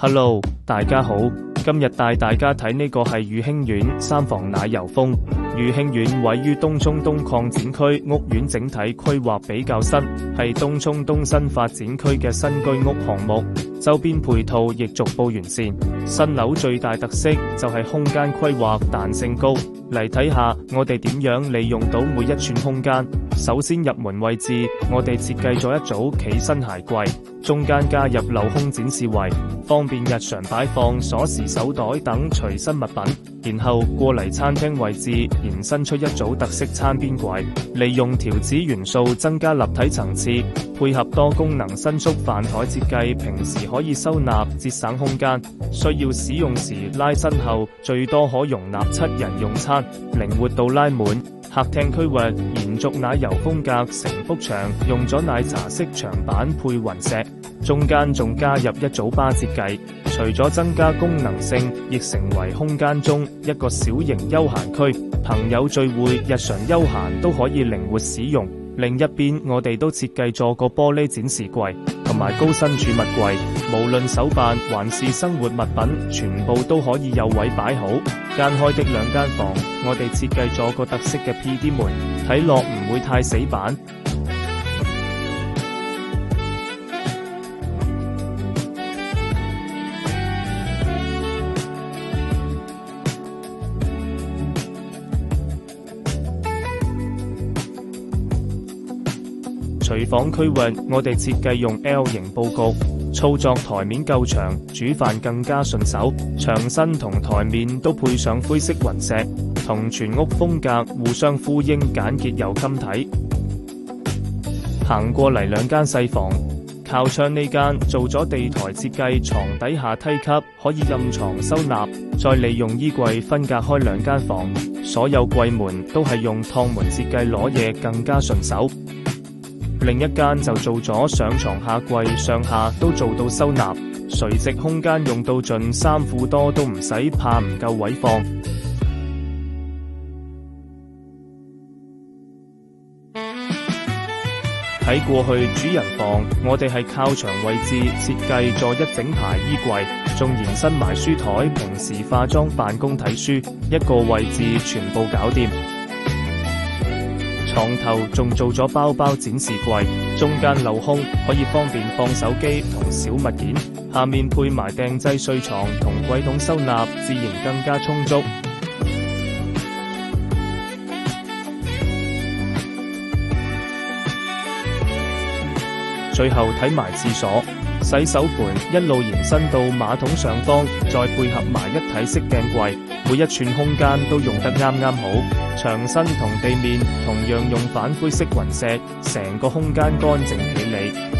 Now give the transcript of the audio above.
Hello， 大家好，今日帶大家睇呢個係御興苑三房奶油風。御興苑位於東涌東擴展區，屋苑整體規劃比較新，係東涌東新發展區嘅新居屋項目，周邊配套亦逐步完善。新樓最大特色就係空間規劃彈性高。嚟睇下我哋點樣利用到每一寸空間。首先入門位置，我哋設計咗一組企身鞋櫃，中間加入鏤空展示櫃，方便日常擺放鎖匙、手袋等隨身物品。然後過嚟餐廳位置，延伸出一組特色餐邊櫃，利用條紙元素增加立體層次，配合多功能伸縮飯台設計，平時可以收納節省空間，需要使用時拉伸後，最多可容納7人用餐，靈活度拉滿。客廳區域延續奶油風格，成幅牆用咗奶茶式牆板配雲石，中間仲加入一組巴設計，除咗增加功能性，亦成為空間中一個小型休閒區，朋友聚會、日常休閒都可以靈活使用。另一邊我哋都設計咗個玻璃展示櫃同埋高身儲物櫃，無論手辦還是生活物品，全部都可以有位擺好。間開的兩間房，我哋設計咗個特色嘅 PD 門，睇落唔會太死板。廚房區域，我哋設計用 L 型佈局，操作台面夠長，煮飯更加順手。牆身同台面都配上灰色雲石，同全屋風格互相呼應，簡潔又襟睇。行過嚟兩間細房，靠窗呢間做咗地台設計，床底下梯級可以任床收納，再利用衣櫃分隔開兩間房，所有櫃門都係用趟門設計，攞嘢更加順手。另一間就做咗上床下櫃，上下都做到收納，垂直空間用到盡，衫褲多都唔使怕唔夠位放。喺過去主人房，我哋係靠牆位置設計咗一整排衣櫃，仲延伸埋書台，平時化妝辦公睇書，一個位置全部搞掂。床頭仲做咗包包展示櫃，中間鏤空，可以方便放手機同小物件，下面配埋訂製睡床同櫃桶收納，自然更加充足。最後睇埋廁所，洗手盆一路延伸到馬桶上方，再配合埋一體式鏡櫃，每一寸空間都用得啱啱好。牆身同地面同樣用反灰色雲石，成個空間乾淨企理。